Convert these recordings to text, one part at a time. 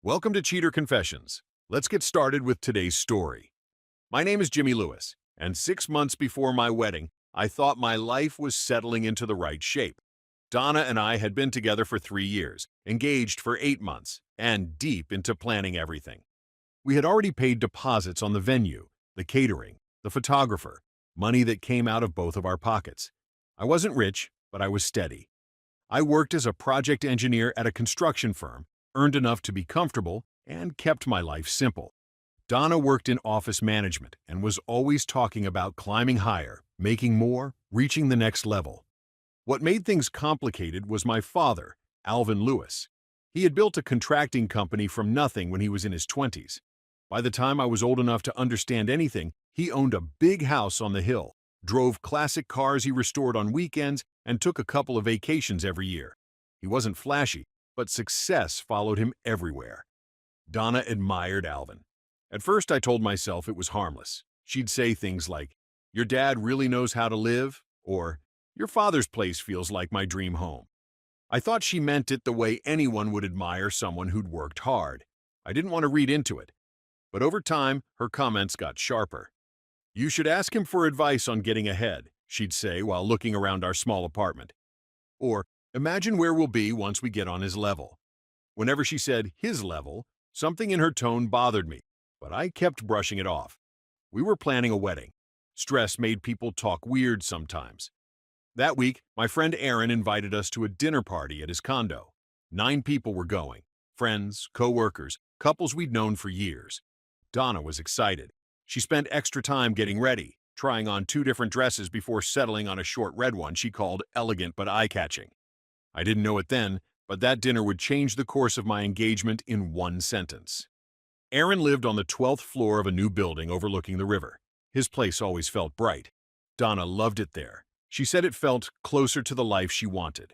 Welcome to Cheater Confessions. Let's get started with today's story. My name is Jimmy Lewis, and 6 months before my wedding, I thought my life was settling into the right shape. Donna and I had been together for 3 years, engaged for 8 months, and deep into planning everything. We had already paid deposits on the venue, the catering, the photographer, money that came out of both of our pockets. I wasn't rich, but I was steady. I worked as a project engineer at a construction firm, earned enough to be comfortable, and kept my life simple. Donna worked in office management and was always talking about climbing higher, making more, reaching the next level. What made things complicated was my father, Alvin Lewis. He had built a contracting company from nothing when he was in his 20s. By the time I was old enough to understand anything, he owned a big house on the hill, drove classic cars he restored on weekends, and took a couple of vacations every year. He wasn't flashy, but success followed him everywhere. Donna admired Alvin. At first, I told myself it was harmless. She'd say things like, "Your dad really knows how to live," or "Your father's place feels like my dream home." I thought she meant it the way anyone would admire someone who'd worked hard. I didn't want to read into it. But over time, her comments got sharper. "You should ask him for advice on getting ahead," she'd say while looking around our small apartment. Or, "Imagine where we'll be once we get on his level." Whenever she said his level, something in her tone bothered me, but I kept brushing it off. We were planning a wedding. Stress made people talk weird sometimes. That week, my friend Aaron invited us to a dinner party at his condo. 9 people were going: friends, co-workers, couples we'd known for years. Donna was excited. She spent extra time getting ready, trying on 2 different dresses before settling on a short red one she called elegant but eye-catching. I didn't know it then, but that dinner would change the course of my engagement in one sentence. Aaron lived on the 12th floor of a new building overlooking the river. His place always felt bright. Donna loved it there. She said it felt closer to the life she wanted.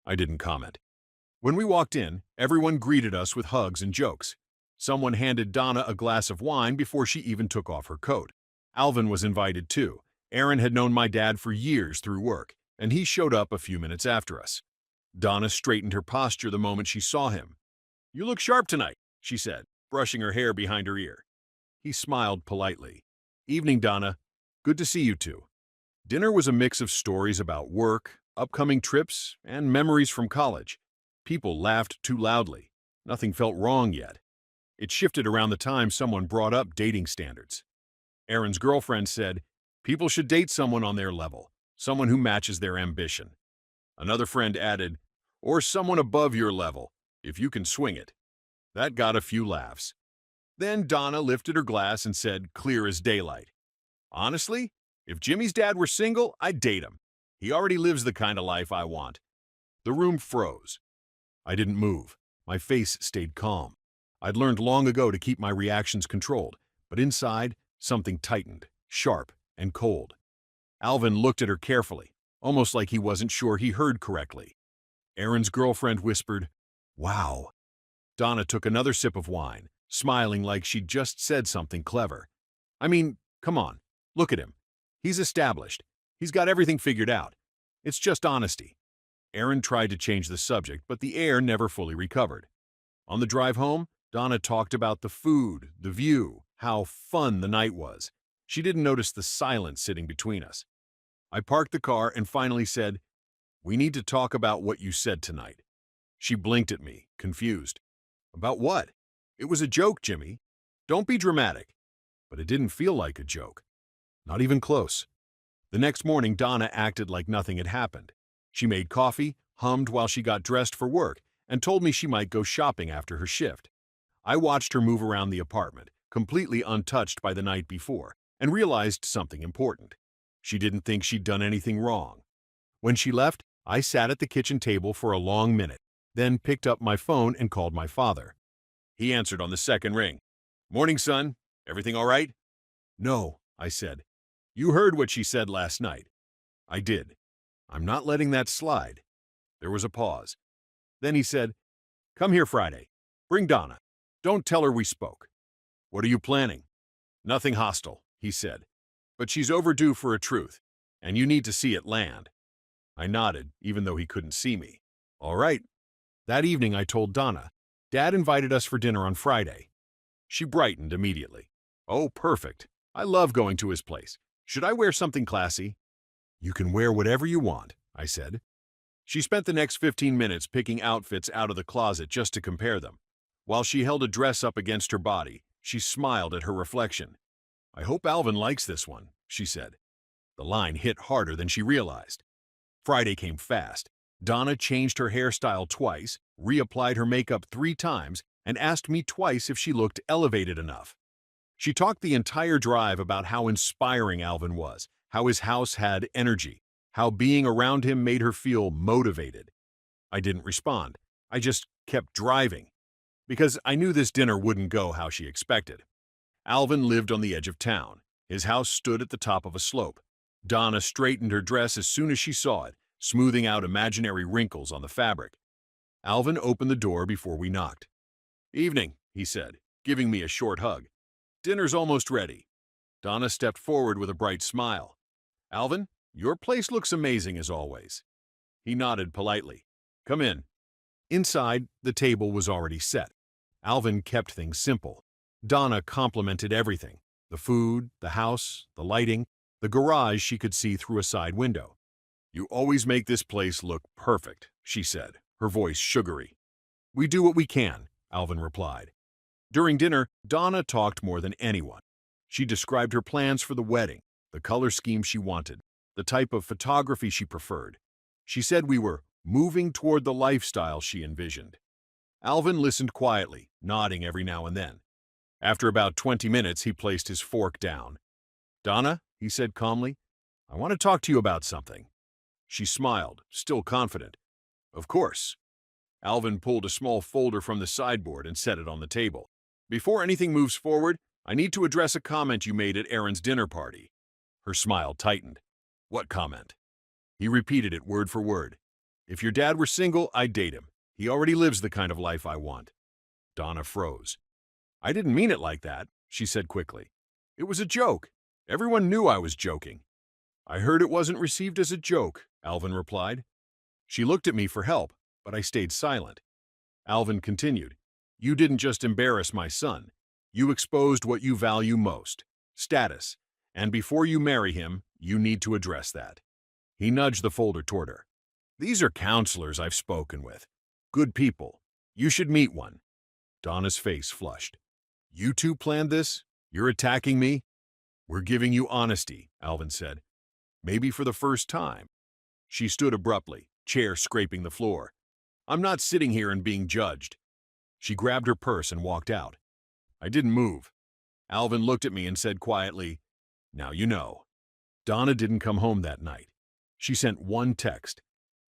I didn't comment. When we walked in, everyone greeted us with hugs and jokes. Someone handed Donna a glass of wine before she even took off her coat. Alvin was invited too. Aaron had known my dad for years through work, and he showed up a few minutes after us. Donna straightened her posture the moment she saw him. "You look sharp tonight," she said, brushing her hair behind her ear. He smiled politely. "Evening, Donna. Good to see you two." Dinner was a mix of stories about work, upcoming trips, and memories from college. People laughed too loudly. Nothing felt wrong yet. It shifted around the time someone brought up dating standards. Aaron's girlfriend said, "People should date someone on their level, someone who matches their ambition." Another friend added, "Or someone above your level, if you can swing it." That got a few laughs. Then Donna lifted her glass and said, clear as daylight, "Honestly, if Jimmy's dad were single, I'd date him. He already lives the kind of life I want." The room froze. I didn't move. My face stayed calm. I'd learned long ago to keep my reactions controlled, but inside, something tightened, sharp and cold. Alvin looked at her carefully, almost like he wasn't sure he heard correctly. Aaron's girlfriend whispered, "Wow." Donna took another sip of wine, smiling like she'd just said something clever. "I mean, come on, look at him. He's established. He's got everything figured out. It's just honesty." Aaron tried to change the subject, but the air never fully recovered. On the drive home, Donna talked about the food, the view, how fun the night was. She didn't notice the silence sitting between us. I parked the car and finally said, "We need to talk about what you said tonight." She blinked at me, confused. "About what?" "It was a joke, Jimmy. Don't be dramatic." But it didn't feel like a joke. Not even close. The next morning, Donna acted like nothing had happened. She made coffee, hummed while she got dressed for work, and told me she might go shopping after her shift. I watched her move around the apartment, completely untouched by the night before, and realized something important. She didn't think she'd done anything wrong. When she left, I sat at the kitchen table for a long minute, then picked up my phone and called my father. He answered on the second ring. "Morning, son. Everything all right?" "No," I said. "You heard what she said last night." I did. "I'm not letting that slide." There was a pause. Then he said, "Come here Friday. Bring Donna. Don't tell her we spoke." "What are you planning?" "Nothing hostile," he said. "But she's overdue for a truth, and you need to see it land." I nodded, even though he couldn't see me. "All right." That evening I told Donna, Dad invited us for dinner on Friday. She brightened immediately. Oh, perfect. I love going to his place. Should I wear something classy? You can wear whatever you want, I said. She spent the next 15 minutes picking outfits out of the closet just to compare them. While she held a dress up against her body, she smiled at her reflection. I hope Alvin likes this one, she said. The line hit harder than she realized. Friday came fast. Donna changed her hairstyle twice, reapplied her makeup 3 times, and asked me twice if she looked elevated enough. She talked the entire drive about how inspiring Alvin was, how his house had energy, how being around him made her feel motivated. I didn't respond. I just kept driving, because I knew this dinner wouldn't go how she expected. Alvin lived on the edge of town. His house stood at the top of a slope. Donna straightened her dress as soon as she saw it, smoothing out imaginary wrinkles on the fabric. Alvin opened the door before we knocked. Evening, he said, giving me a short hug. Dinner's almost ready. Donna stepped forward with a bright smile. Alvin, your place looks amazing as always. He nodded politely. Come in. Inside, the table was already set. Alvin kept things simple. Donna complimented everything: the food, the house, the lighting, the garage she could see through a side window. You always make this place look perfect, she said, her voice sugary. We do what we can, Alvin replied. During dinner, Donna talked more than anyone. She described her plans for the wedding, the color scheme she wanted, the type of photography she preferred. She said we were moving toward the lifestyle she envisioned. Alvin listened quietly, nodding every now and then. After about 20 minutes, he placed his fork down. Donna, he said calmly, I want to talk to you about something. She smiled, still confident. Of course. Alvin pulled a small folder from the sideboard and set it on the table. Before anything moves forward, I need to address a comment you made at Aaron's dinner party. Her smile tightened. What comment? He repeated it word for word. If your dad were single, I'd date him. He already lives the kind of life I want. Donna froze. I didn't mean it like that, she said quickly. It was a joke. Everyone knew I was joking. I heard it wasn't received as a joke, Alvin replied. She looked at me for help, but I stayed silent. Alvin continued. You didn't just embarrass my son. You exposed what you value most, status, and before you marry him, you need to address that. He nudged the folder toward her. These are counselors I've spoken with. Good people. You should meet one. Donna's face flushed. You two planned this? You're attacking me? We're giving you honesty, Alvin said. Maybe for the first time. She stood abruptly, chair scraping the floor. I'm not sitting here and being judged. She grabbed her purse and walked out. I didn't move. Alvin looked at me and said quietly, Now you know. Donna didn't come home that night. She sent one text.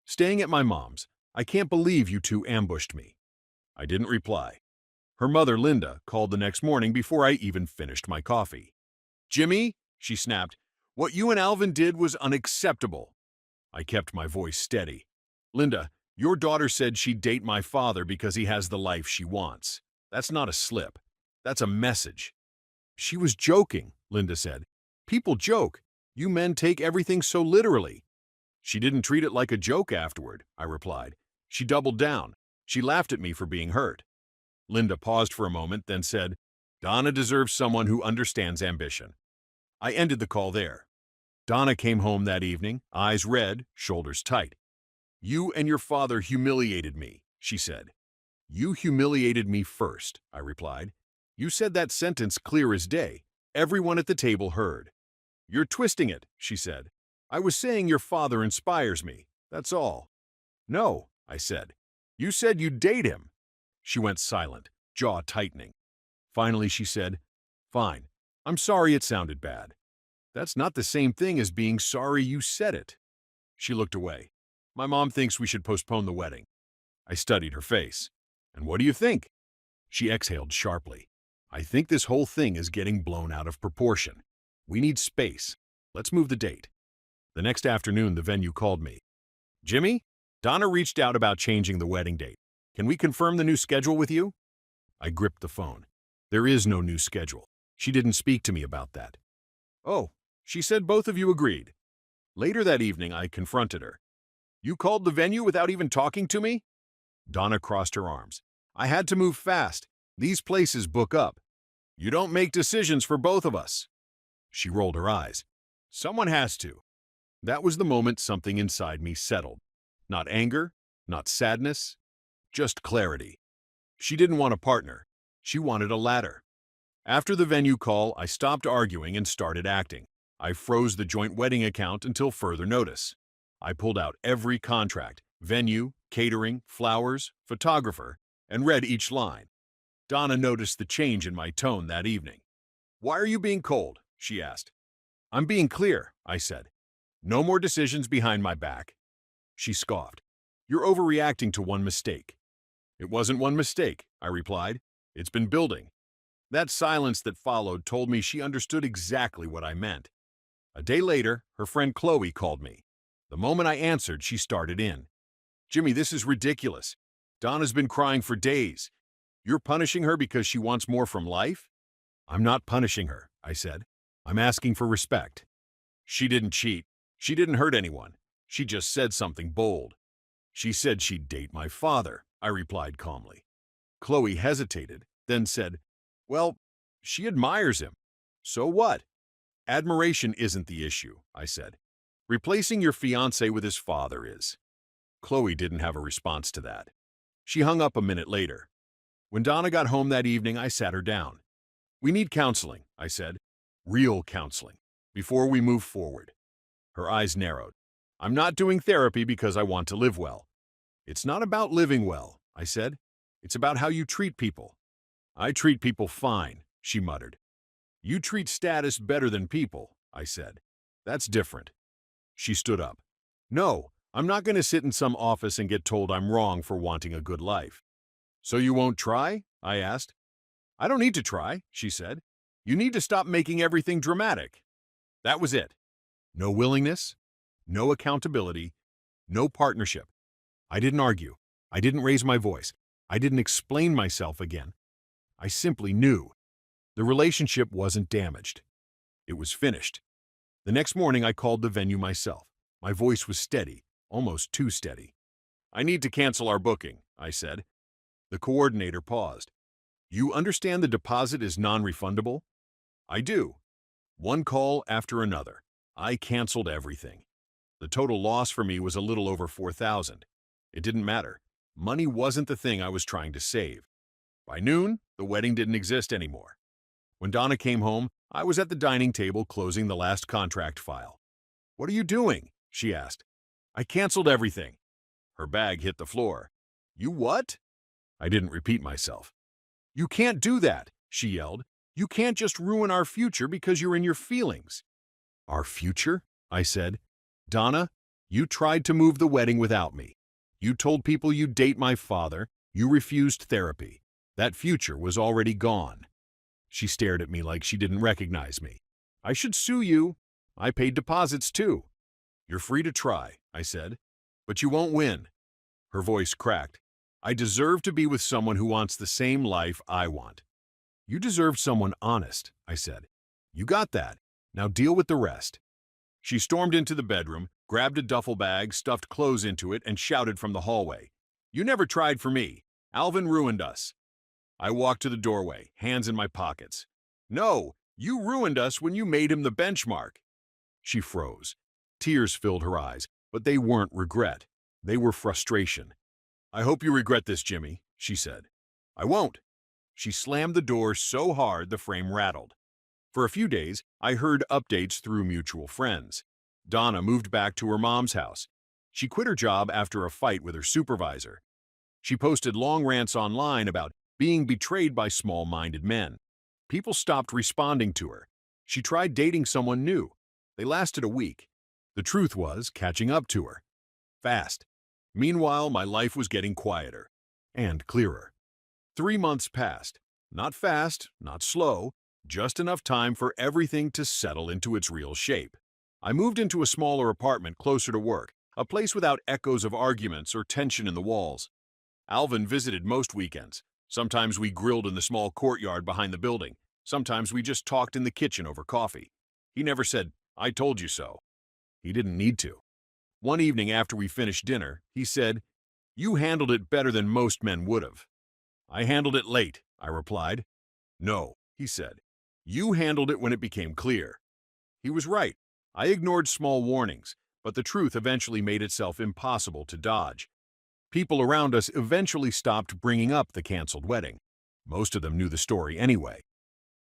Staying at my mom's. I can't believe you two ambushed me. I didn't reply. Her mother, Linda, called the next morning before I even finished my coffee. Jimmy, she snapped, what you and Alvin did was unacceptable. I kept my voice steady. Linda, your daughter said she'd date my father because he has the life she wants. That's not a slip. That's a message. She was joking, Linda said. People joke. You men take everything so literally. She didn't treat it like a joke afterward, I replied. She doubled down. She laughed at me for being hurt. Linda paused for a moment, then said, Donna deserves someone who understands ambition. I ended the call there. Donna came home that evening, eyes red, shoulders tight. You and your father humiliated me, she said. You humiliated me first, I replied. You said that sentence clear as day. Everyone at the table heard. You're twisting it, she said. I was saying your father inspires me, that's all. No, I said. You said you'd date him. She went silent, jaw tightening. Finally, she said, Fine, I'm sorry it sounded bad. That's not the same thing as being sorry you said it. She looked away. My mom thinks we should postpone the wedding. I studied her face. And what do you think? She exhaled sharply. I think this whole thing is getting blown out of proportion. We need space. Let's move the date. The next afternoon, the venue called me. Jimmy, Donna reached out about changing the wedding date. Can we confirm the new schedule with you? I gripped the phone. There is no new schedule. She didn't speak to me about that. Oh, she said both of you agreed. Later that evening, I confronted her. You called the venue without even talking to me? Donna crossed her arms. I had to move fast. These places book up. You don't make decisions for both of us. She rolled her eyes. Someone has to. That was the moment something inside me settled. Not anger, not sadness, just clarity. She didn't want a partner. She wanted a ladder. After the venue call, I stopped arguing and started acting. I froze the joint wedding account until further notice. I pulled out every contract, venue, catering, flowers, photographer, and read each line. Donna noticed the change in my tone that evening. "Why are you being cold?" she asked. "I'm being clear," I said. "No more decisions behind my back." She scoffed. "You're overreacting to one mistake." "It wasn't one mistake," I replied. "It's been building." That silence that followed told me she understood exactly what I meant. A day later, her friend Chloe called me. The moment I answered, she started in. "Jimmy, this is ridiculous. Donna's been crying for days. You're punishing her because she wants more from life?" "I'm not punishing her," I said. "I'm asking for respect." "She didn't cheat. She didn't hurt anyone. She just said something bold." "She said she'd date my father," I replied calmly. Chloe hesitated, then said, "Well, she admires him. So what?" "Admiration isn't the issue," I said. "Replacing your fiancé with his father is." Chloe didn't have a response to that. She hung up a minute later. When Donna got home that evening, I sat her down. "We need counseling," I said. "Real counseling, before we move forward." Her eyes narrowed. "I'm not doing therapy because I want to live well." "It's not about living well," I said. "It's about how you treat people." "I treat people fine," she muttered. "You treat status better than people," I said. "That's different." She stood up. "No, I'm not going to sit in some office and get told I'm wrong for wanting a good life." "So you won't try?" I asked. "I don't need to try," she said. "You need to stop making everything dramatic." That was it. No willingness, no accountability, no partnership. I didn't argue. I didn't raise my voice. I didn't explain myself again. I simply knew. The relationship wasn't damaged. It was finished. The next morning, I called the venue myself. My voice was steady, almost too steady. "I need to cancel our booking," I said. The coordinator paused. "You understand the deposit is non-refundable?" "I do." One call after another. I canceled everything. The total loss for me was a little over $4,000. It didn't matter. Money wasn't the thing I was trying to save. By noon, the wedding didn't exist anymore. When Donna came home, I was at the dining table closing the last contract file. "What are you doing?" she asked. "I canceled everything." Her bag hit the floor. "You what?" I didn't repeat myself. "You can't do that," she yelled. "You can't just ruin our future because you're in your feelings." "Our future?" I said. "Donna, you tried to move the wedding without me. You told people you'd date my father. You refused therapy. That future was already gone." She stared at me like she didn't recognize me. "I should sue you. I paid deposits too." "You're free to try," I said. "But you won't win." Her voice cracked. "I deserve to be with someone who wants the same life I want." "You deserve someone honest," I said. "You got that. Now deal with the rest." She stormed into the bedroom, grabbed a duffel bag, stuffed clothes into it, and shouted from the hallway, "You never tried for me. Alvin ruined us." I walked to the doorway, hands in my pockets. "No, you ruined us when you made him the benchmark." She froze. Tears filled her eyes, but they weren't regret. They were frustration. "I hope you regret this, Jimmy," she said. "I won't." She slammed the door so hard the frame rattled. For a few days, I heard updates through mutual friends. Donna moved back to her mom's house. She quit her job after a fight with her supervisor. She posted long rants online about being betrayed by small-minded men. People stopped responding to her. She tried dating someone new. They lasted a week. The truth was catching up to her. Fast. Meanwhile, my life was getting quieter and clearer. 3 months passed. Not fast, not slow, just enough time for everything to settle into its real shape. I moved into a smaller apartment closer to work, a place without echoes of arguments or tension in the walls. Alvin visited most weekends. Sometimes we grilled in the small courtyard behind the building. Sometimes we just talked in the kitchen over coffee. He never said, "I told you so." He didn't need to. One evening after we finished dinner, he said, "You handled it better than most men would have." I handled it late, I replied. No, he said. You handled it when it became clear. He was right. I ignored small warnings, but the truth eventually made itself impossible to dodge. People around us eventually stopped bringing up the canceled wedding. Most of them knew the story anyway.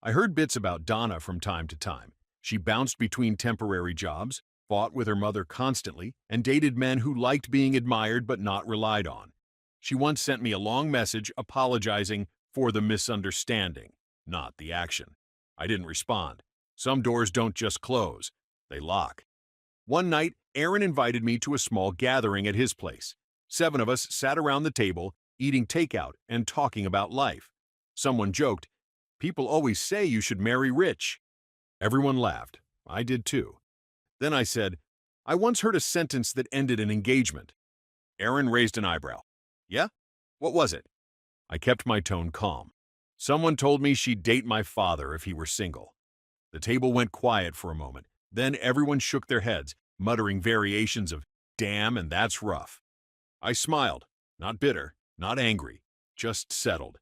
I heard bits about Donna from time to time. She bounced between temporary jobs, fought with her mother constantly, and dated men who liked being admired but not relied on. She once sent me a long message apologizing for the misunderstanding, not the action. I didn't respond. Some doors don't just close, they lock. One night, Aaron invited me to a small gathering at his place. 7 of us sat around the table, eating takeout and talking about life. Someone joked, "People always say you should marry rich." Everyone laughed. I did too. Then I said, "I once heard a sentence that ended an engagement." Aaron raised an eyebrow. "Yeah? What was it?" I kept my tone calm. "Someone told me she'd date my father if he were single." The table went quiet for a moment. Then everyone shook their heads, muttering variations of, "Damn, and that's rough." I smiled, not bitter, not angry, just settled.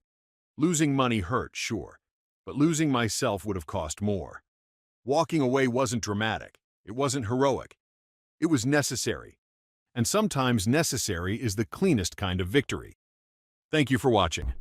Losing money hurt, sure, but losing myself would have cost more. Walking away wasn't dramatic. It wasn't heroic. It was necessary. And sometimes necessary is the cleanest kind of victory. Thank you for watching.